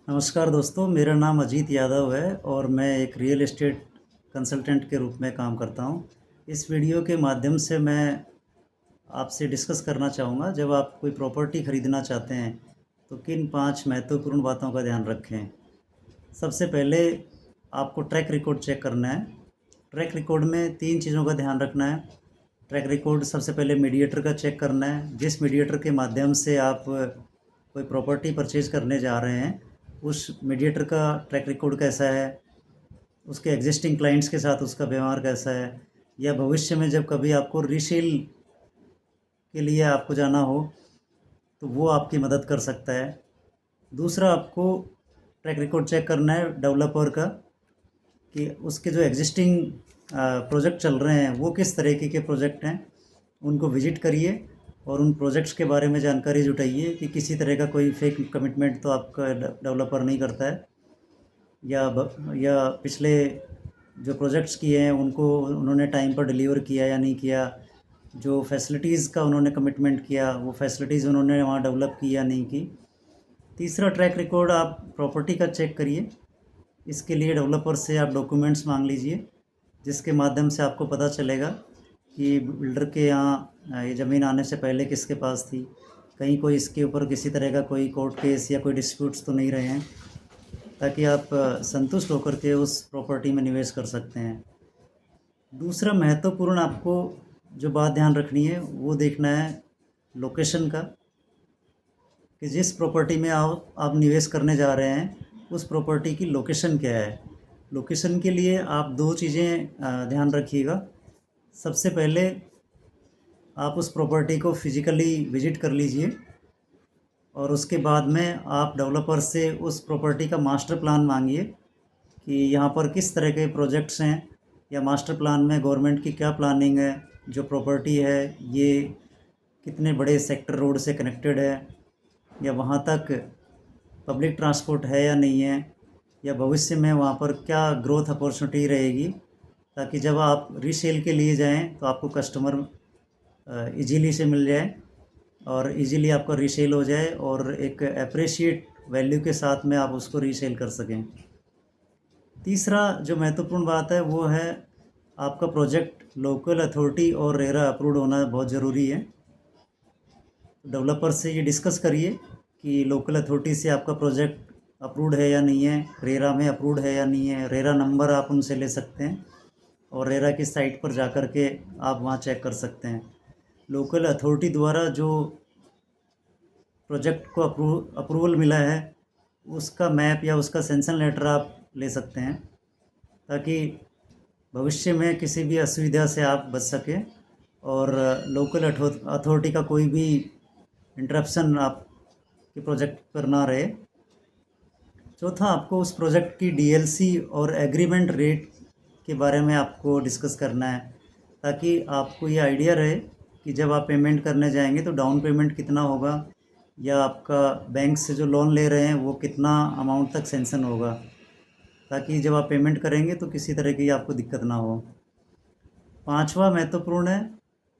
नमस्कार दोस्तों, मेरा नाम अजीत यादव है और मैं एक रियल एस्टेट कंसल्टेंट के रूप में काम करता हूँ। इस वीडियो के माध्यम से मैं आपसे डिस्कस करना चाहूँगा, जब आप कोई प्रॉपर्टी ख़रीदना चाहते हैं तो किन 5 महत्वपूर्ण बातों का ध्यान रखें। सबसे पहले आपको ट्रैक रिकॉर्ड चेक करना है। ट्रैक रिकॉर्ड में 3 चीज़ों का ध्यान रखना है। ट्रैक रिकॉर्ड सबसे पहले मीडिएटर का चेक करना है। जिस मीडिएटर के माध्यम से आप कोई प्रॉपर्टी परचेज़ करने जा रहे हैं, उस मीडिएटर का ट्रैक रिकॉर्ड कैसा है, उसके एग्जिस्टिंग क्लाइंट्स के साथ उसका व्यवहार कैसा है, या भविष्य में जब कभी आपको रीसेल के लिए आपको जाना हो तो वो आपकी मदद कर सकता है। दूसरा, आपको ट्रैक रिकॉर्ड चेक करना है डेवलपर का, कि उसके जो एग्जिस्टिंग प्रोजेक्ट चल रहे हैं वो किस तरीके के प्रोजेक्ट हैं। उनको विजिट करिए और उन प्रोजेक्ट्स के बारे में जानकारी जुटाइए कि किसी तरह का कोई फेक कमिटमेंट तो आपका डेवलपर नहीं करता है, या पिछले जो प्रोजेक्ट्स किए हैं उनको उन्होंने टाइम पर डिलीवर किया या नहीं किया, जो फैसिलिटीज़ का उन्होंने कमिटमेंट किया वो फैसिलिटीज़ उन्होंने वहाँ डेवलप की या नहीं की। तीसरा, ट्रैक रिकॉर्ड आप प्रॉपर्टी का चेक करिए। इसके लिए डेवलपर से आप डॉक्यूमेंट्स मांग लीजिए, जिसके माध्यम से आपको पता चलेगा कि बिल्डर के यहाँ ये ज़मीन आने से पहले किसके पास थी, कहीं कोई इसके ऊपर किसी तरह का कोई कोर्ट केस या कोई डिस्प्यूट्स तो नहीं रहे हैं, ताकि आप संतुष्ट होकर के उस प्रॉपर्टी में निवेश कर सकते हैं। दूसरा महत्वपूर्ण आपको जो बात ध्यान रखनी है वो देखना है लोकेशन का, कि जिस प्रॉपर्टी में आप निवेश करने जा रहे हैं उस प्रॉपर्टी की लोकेशन क्या है। लोकेशन के लिए आप 2 चीज़ें ध्यान रखिएगा। सबसे पहले आप उस प्रॉपर्टी को फिज़िकली विज़िट कर लीजिए और उसके बाद में आप डेवलपर से उस प्रॉपर्टी का मास्टर प्लान मांगिए कि यहाँ पर किस तरह के प्रोजेक्ट्स हैं, या मास्टर प्लान में गवर्नमेंट की क्या प्लानिंग है, जो प्रॉपर्टी है ये कितने बड़े सेक्टर रोड से कनेक्टेड है, या वहाँ तक पब्लिक ट्रांसपोर्ट है या नहीं है, या भविष्य में वहाँ पर क्या ग्रोथ अपॉर्चुनिटी रहेगी, ताकि जब आप रीसेल के लिए जाएं तो आपको कस्टमर इजीली से मिल जाए और इजीली आपका रीसेल हो जाए और एक एप्रिशिएट वैल्यू के साथ में आप उसको रीसेल कर सकें। तीसरा जो महत्वपूर्ण बात है वो है आपका प्रोजेक्ट लोकल अथॉरिटी और रेरा अप्रूव्ड होना बहुत ज़रूरी है। डेवलपर से ये डिस्कस करिए कि लोकल अथॉरिटी से आपका प्रोजेक्ट अप्रूव्ड है या नहीं है, रेरा में अप्रूव्ड है या नहीं है। रेरा नंबर आप उनसे ले सकते हैं और रेरा की साइट पर जा कर के आप वहाँ चेक कर सकते हैं। लोकल अथॉरिटी द्वारा जो प्रोजेक्ट को अप्रूवल मिला है उसका मैप या उसका सेंसन लेटर आप ले सकते हैं, ताकि भविष्य में किसी भी असुविधा से आप बच सकें और लोकल अथॉरिटी का कोई भी इंटरप्शन आपके प्रोजेक्ट पर ना रहे। चौथा, आपको उस प्रोजेक्ट की डीएलसी और एग्रीमेंट रेट के बारे में आपको डिस्कस करना है, ताकि आपको ये आइडिया रहे कि जब आप पेमेंट करने जाएंगे तो डाउन पेमेंट कितना होगा, या आपका बैंक से जो लोन ले रहे हैं वो कितना अमाउंट तक सेंसन होगा, ताकि जब आप पेमेंट करेंगे तो किसी तरह की आपको दिक्कत ना हो। पांचवा महत्वपूर्ण है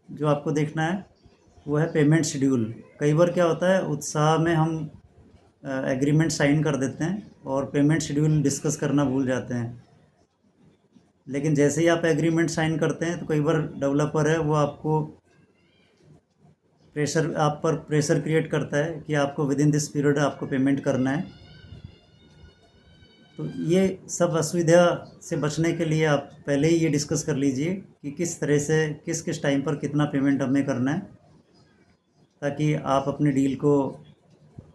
जो आपको देखना है वो है पेमेंट शेड्यूल। कई बार क्या होता है, उत्साह में हम एग्रीमेंट साइन कर देते हैं और पेमेंट शेड्यूल डिस्कस करना भूल जाते हैं। लेकिन जैसे ही आप एग्रीमेंट साइन करते हैं तो कई बार डेवलपर है वो आपको आप पर प्रेशर क्रिएट करता है कि आपको विद इन दिस पीरियड आपको पेमेंट करना है। तो ये सब असुविधा से बचने के लिए आप पहले ही ये डिस्कस कर लीजिए कि किस तरह से किस किस टाइम पर कितना पेमेंट हमें करना है, ताकि आप अपनी डील को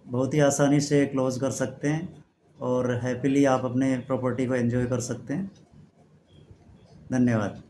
बहुत ही आसानी से क्लोज कर सकते हैं और हैप्पीली आप अपने प्रॉपर्टी को एंजॉय कर सकते हैं। धन्यवाद।